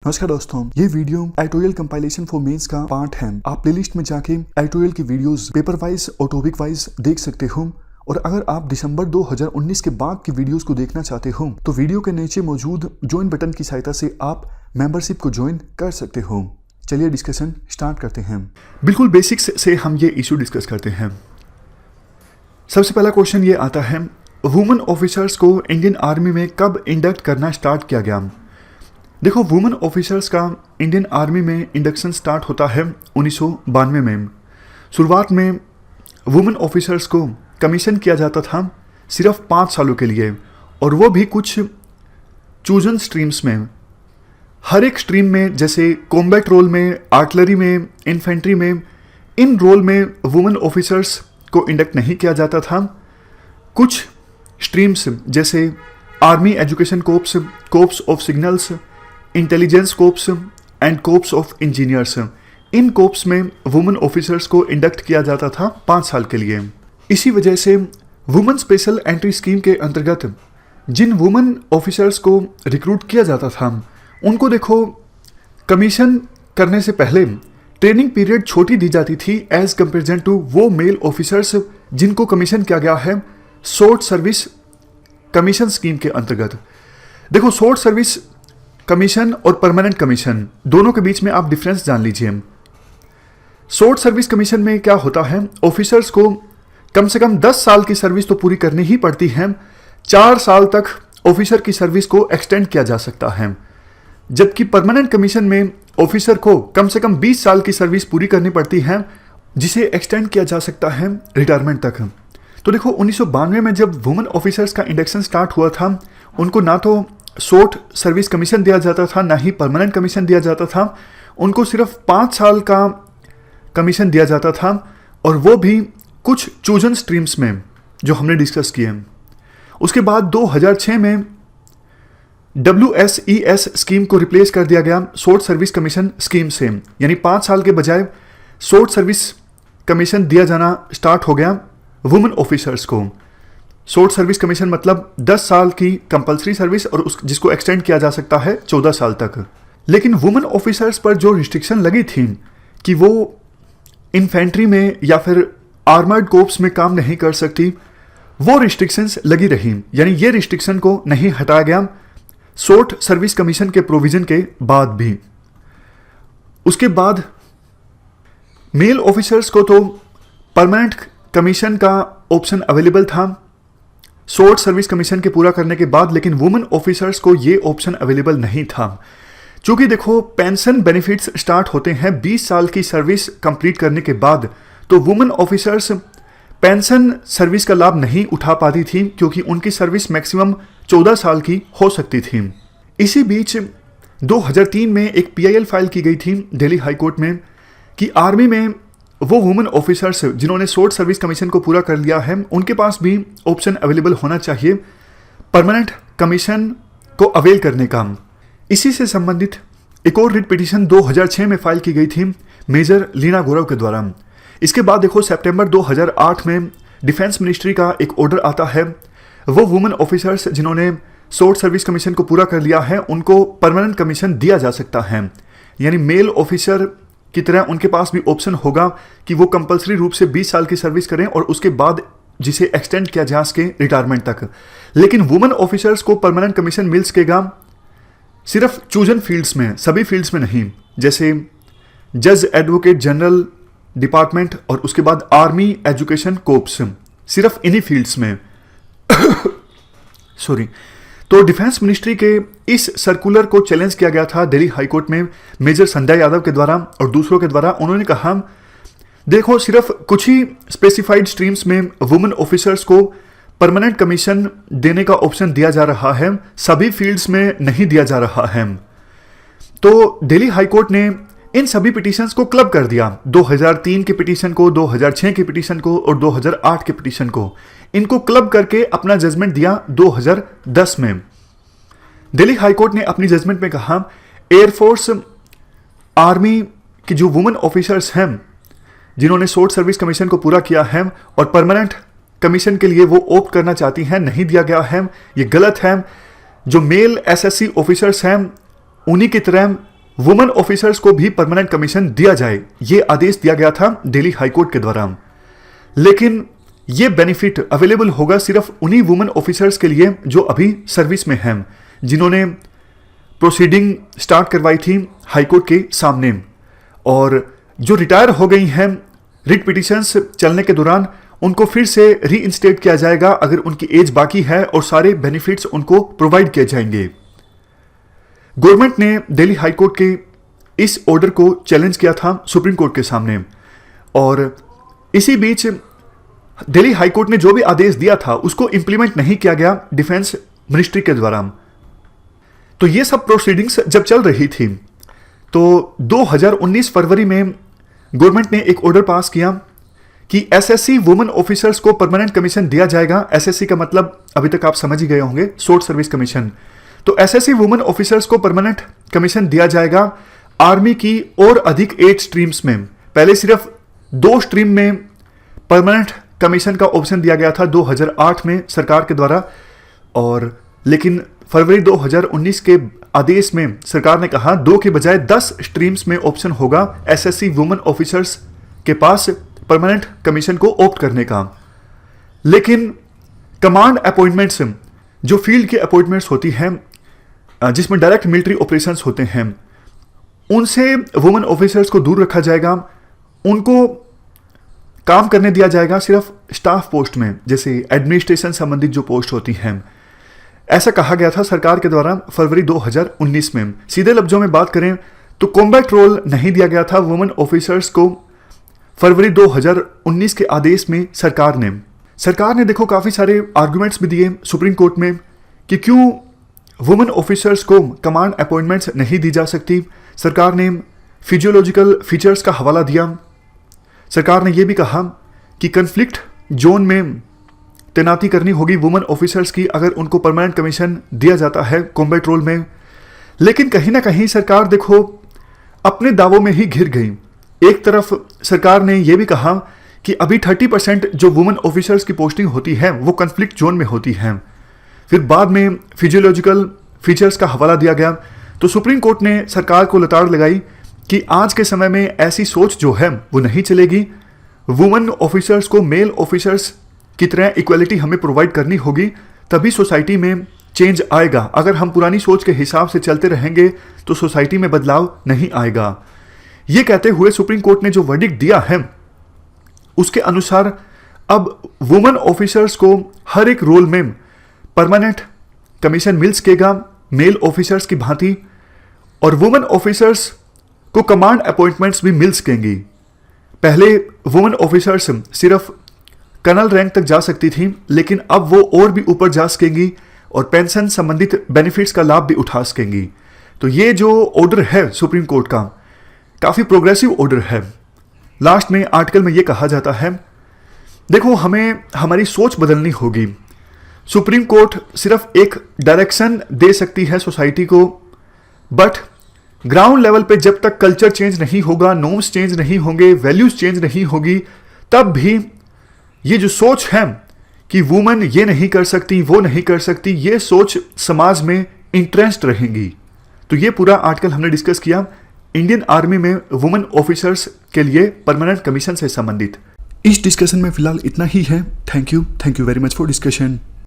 नमस्कार दोस्तों, ये video editorial compilation for mains का पार्ट है। आप प्लेलिस्ट में जाके एडिटोरियल की वीडियोस पेपर वाइज और टॉपिक वाइज देख सकते हो। और अगर आप दिसंबर 2019 के बाद की वीडियोस को देखना चाहते हो तो वीडियो के नीचे मौजूद ज्वाइन बटन की सहायता से आप मेंबरशिप को ज्वाइन कर सकते हो। चलिए डिस्कशन स्टार्ट करते हैं। बिल्कुल बेसिक्स से हम ये इशू डिस्कस करते हैं। सबसे पहला क्वेश्चन ये आता है, वुमेन ऑफिसर्स को इंडियन आर्मी में कब इंडक्ट करना स्टार्ट किया गया? देखो, वुमेन ऑफिसर्स का इंडियन आर्मी में इंडक्शन स्टार्ट होता है 1992 में। शुरुआत में वुमेन ऑफिसर्स को कमीशन किया जाता था सिर्फ 5 सालों के लिए, और वो भी कुछ चूजन स्ट्रीम्स में। हर एक स्ट्रीम में, जैसे कॉम्बैट रोल में, आर्टिलरी में, इन्फेंट्री में, इन रोल में वुमेन ऑफिसर्स को इंडक्ट नहीं किया जाता था। कुछ स्ट्रीम्स जैसे army education corpse, corpse of signals, intelligence corpse and corpse of engineers, in corpse में वुमेन ऑफिसर्स को इंडक्ट किया जाता था 5 साल के लिए। इसी वजह से वुमेन स्पेशल एंट्री स्कीम के अंतर्गत जिन वुमेन ऑफिसर्स को रिक्रूट किया जाता था, उनको देखो कमीशन करने से पहले ट्रेनिंग पीरियड छोटी दी जाती थी एज कंपेरिजन टू वो मेल ऑफिसर्स जिनको कमीशन किया गया है शॉर्ट सर्विस कमीशन स्कीम के अंतर्गत। देखो, शॉर्ट सर्विस कमीशन और परमानेंट कमीशन दोनों के बीच में आप डिफरेंस जान लीजिए। शॉर्ट सर्विस कमीशन में क्या होता है, ऑफिसर्स को कम से कम 10 साल की सर्विस तो पूरी करनी ही पड़ती है। 4 साल तक ऑफिसर की सर्विस को एक्सटेंड किया जा सकता है, जबकि परमानेंट कमीशन में ऑफिसर को कम से कम 20 साल की सर्विस पूरी करनी पड़ती है, जिसे एक्सटेंड किया जा सकता है रिटायरमेंट तक। तो देखो, 1992 में जब वुमेन ऑफिसर्स का इंडक्शन स्टार्ट हुआ था, उनको ना तो शॉर्ट सर्विस कमीशन दिया जाता था, ना ही परमानेंट कमीशन दिया जाता था। उनको सिर्फ 5 साल का कमीशन दिया जाता था, और वो भी कुछ चूजन स्ट्रीम्स में जो हमने डिस्कस किए। उसके बाद 2006 में WSES स्कीम को रिप्लेस कर दिया गया शॉर्ट सर्विस कमीशन स्कीम से, यानी 5 साल के बजाय शॉर्ट सर्विस कमीशन दिया जाना स्टार्ट हो गया वुमेन ऑफिसर्स को। शॉर्ट सर्विस कमीशन मतलब 10 साल की कंपलसरी सर्विस, और जिसको एक्सटेंड किया जा सकता है 14 साल तक। लेकिन वुमेन ऑफिसर्स पर जो रिस्ट्रिक्शन लगी थी कि वो इन्फेंट्री में या फिर आर्मर्ड कोर्प्स में काम नहीं कर सकती, वो रिस्ट्रिक्शंस लगी रही, यानी ये रिस्ट्रिक्शन को नहीं हटाया गया शॉर्ट सर्विस कमीशन के प्रोविजन के बाद भी। उसके बाद मेल ऑफिसर्स को तो परमानेंट कमीशन का ऑप्शन अवेलेबल था शॉर्ट सर्विस कमीशन के पूरा करने के बाद, लेकिन वुमेन ऑफिसर्स को ये ऑप्शन अवेलेबल नहीं था। चूंकि देखो, पेंशन बेनिफिट्स स्टार्ट होते हैं 20 साल की सर्विस कंप्लीट करने के बाद, तो वुमेन ऑफिसर्स पेंशन सर्विस का लाभ नहीं उठा पाती थी, क्योंकि उनकी सर्विस मैक्सिमम 14 साल की हो सकती थी। इसी बीच 2003 में एक PIL फाइल की गई थी दिल्ली हाईकोर्ट में कि आर्मी में वो वुमेन ऑफिसर्स जिन्होंने शॉर्ट सर्विस कमीशन को पूरा कर लिया है, उनके पास भी ऑप्शन अवेलेबल होना चाहिए परमानेंट कमीशन को अवेल करने का। इसी से संबंधित एक और रिट पिटीशन 2006 में फाइल की गई थी मेजर लीना गौरव के द्वारा। इसके बाद देखो, सितंबर 2008 में डिफेंस मिनिस्ट्री का एक ऑर्डर आता है, वो वुमेन ऑफिसर्स जिन्होंने शॉर्ट सर्विस कमीशन को पूरा कर लिया है, उनको परमानेंट कमीशन दिया जा सकता है। यानी मेल ऑफिसर की तरह उनके पास भी ऑप्शन होगा कि वो कंपलसरी रूप से 20 साल की सर्विस करें, और उसके बाद जिसे एक्सटेंड किया जा सके रिटायरमेंट तक। लेकिन वुमेन ऑफिसर्स को परमानेंट कमीशन मिल सकेगा सिर्फ चूजन फील्ड्स में, सभी फील्ड्स में नहीं, जैसे जज एडवोकेट जनरल डिपार्टमेंट और उसके बाद आर्मी एजुकेशन कोर्प्स, सिर्फ इन्हीं फील्ड्स में। सॉरी। तो डिफेंस मिनिस्ट्री के इस सर्कुलर को चैलेंज किया गया था दिल्ली हाईकोर्ट में मेजर संध्या यादव के द्वारा और दूसरों के द्वारा। उन्होंने कहा, देखो, सिर्फ कुछ ही स्पेसिफाइड स्ट्रीम्स में वुमेन ऑफिसर्स को परमानेंट कमीशन देने का ऑप्शन दिया जा रहा है, सभी फील्ड्स में नहीं दिया जा रहा है। तो दिल्ली हाईकोर्ट ने इन सभी पिटीशंस को क्लब कर दिया, 2003 के पिटीशन को, 2006 के पिटीशन को और 2008 के पिटीशन को। इनको क्लब करके अपना जजमेंट दिया 2010 में। दिल्ली हाईकोर्ट ने अपनी जजमेंट में कहा, एयरफोर्स आर्मी की जो वुमेन ऑफिसर्स हैं जिन्होंने शॉर्ट सर्विस कमीशन को पूरा किया है और परमानेंट कमीशन के लिए वो ऑप्ट करना चाहती हैं, नहीं दिया गया है, ये गलत है। जो मेल SSC ऑफिसर्स हैं उन्हीं की तरह वुमेन ऑफिसर्स को भी परमानेंट कमीशन दिया जाए, ये आदेश दिया गया था दिल्ली हाईकोर्ट के द्वारा। लेकिन ये बेनिफिट अवेलेबल होगा सिर्फ उन्हीं वुमेन ऑफिसर्स के लिए जो अभी सर्विस में हैं, जिन्होंने प्रोसीडिंग स्टार्ट करवाई थी हाईकोर्ट के सामने, और जो रिटायर हो गई हैं रिट पिटिशंस चलने के दौरान उनको फिर से रीइंस्टेट किया जाएगा अगर उनकी एज बाकी है, और सारे बेनिफिट्स उनको प्रोवाइड किए जाएंगे। गवर्नमेंट ने दिल्ली हाईकोर्ट के इस ऑर्डर को चैलेंज किया था सुप्रीम कोर्ट के सामने, और इसी बीच दिल्ली हाईकोर्ट ने जो भी आदेश दिया था उसको इंप्लीमेंट नहीं किया गया डिफेंस मिनिस्ट्री के द्वारा। तो ये सब प्रोसीडिंग्स जब चल रही थी तो 2019 फरवरी में गवर्नमेंट ने एक ऑर्डर पास किया कि एसएससी वुमेन ऑफिसर्स को परमानेंट कमीशन दिया जाएगा। एसएससी का मतलब अभी तक आप समझ ही गए होंगे, शॉर्ट सर्विस कमीशन। तो एसएससी वुमेन ऑफिसर्स को परमानेंट कमीशन दिया जाएगा आर्मी की और अधिक 8 स्ट्रीम्स में। पहले सिर्फ 2 स्ट्रीम में परमानेंट कमीशन का ऑप्शन दिया गया था 2008 में सरकार के द्वारा, और लेकिन फरवरी 2019 के आदेश में सरकार ने कहा 2 के बजाय 10 स्ट्रीम्स में ऑप्शन होगा एसएससी वुमेन ऑफिसर्स के पास परमानेंट कमीशन को ऑप्ट करने का। लेकिन कमांड अपॉइंटमेंट्स, जो फील्ड के अपॉइंटमेंट्स होती हैं जिसमें डायरेक्ट मिलिट्री ऑपरेशंस होते हैं, उनसे वुमेन ऑफिसर्स को दूर रखा जाएगा। उनको काम करने दिया जाएगा सिर्फ स्टाफ पोस्ट में, जैसे एडमिनिस्ट्रेशन संबंधित जो पोस्ट होती हैं। ऐसा कहा गया था सरकार के द्वारा फरवरी 2019 में। सीधे लफ्जों में बात करें तो कॉम्बैट रोल नहीं दिया गया था वुमेन ऑफिसर्स को फरवरी 2019 के आदेश में। सरकार ने देखो काफ़ी सारे आर्गुमेंट्स भी दिए सुप्रीम कोर्ट में कि क्यों वुमेन ऑफिसर्स को कमांड अपॉइंटमेंट्स नहीं दी जा सकती। सरकार ने फिजियोलॉजिकल फीचर्स का हवाला दिया। सरकार ने यह भी कहा कि कन्फ्लिक्ट जोन में तैनाती करनी होगी वुमेन ऑफिसर्स की अगर उनको परमानेंट कमीशन दिया जाता है कॉम्बैट रोल में। लेकिन कहीं ना कहीं सरकार देखो अपने दावों में ही घिर गई। एक तरफ सरकार ने यह भी कहा कि अभी 30% जो वुमेन ऑफिसर्स की पोस्टिंग होती है वो कन्फ्लिक्ट जोन में होती है। फिर बाद में फिजियोलॉजिकल फीचर्स का हवाला दिया गया। तो सुप्रीम कोर्ट ने सरकार को लताड़ लगाई कि आज के समय में ऐसी सोच जो है वो नहीं चलेगी। वुमेन ऑफिसर्स को मेल ऑफिसर्स की तरह इक्वलिटी हमें प्रोवाइड करनी होगी, तभी सोसाइटी में चेंज आएगा। अगर हम पुरानी सोच के हिसाब से चलते रहेंगे तो सोसाइटी में बदलाव नहीं आएगा। ये कहते हुए सुप्रीम कोर्ट ने जो वर्डिक्ट दिया है उसके अनुसार अब वुमेन ऑफिसर्स को हर एक रोल में परमानेंट कमीशन मिल सकेगा मेल ऑफिसर्स की भांति, और वुमेन ऑफिसर्स को कमांड अपॉइंटमेंट्स भी मिल सकेंगी। पहले वुमेन ऑफिसर्स सिर्फ कर्नल रैंक तक जा सकती थी, लेकिन अब वो और भी ऊपर जा सकेंगी और पेंशन संबंधित बेनिफिट्स का लाभ भी उठा सकेंगी। तो ये जो ऑर्डर है सुप्रीम कोर्ट का काफ़ी प्रोग्रेसिव ऑर्डर है। लास्ट में आर्टिकल में ये कहा जाता है, देखो हमें हमारी सोच बदलनी होगी। सुप्रीम कोर्ट सिर्फ एक डायरेक्शन दे सकती है सोसाइटी को, बट ग्राउंड लेवल पे जब तक कल्चर चेंज नहीं होगा, नॉर्म्स चेंज नहीं होंगे, वैल्यूज चेंज नहीं होगी, तब भी ये जो सोच है कि वुमेन ये नहीं कर सकती, वो नहीं कर सकती, ये सोच समाज में इंट्रेंस्ड रहेंगी। तो ये पूरा आर्टिकल हमने डिस्कस किया इंडियन आर्मी में वुमेन ऑफिसर्स के लिए परमानेंट कमीशन से संबंधित। इस डिस्कशन में फिलहाल इतना ही है। Thank you very much for discussion.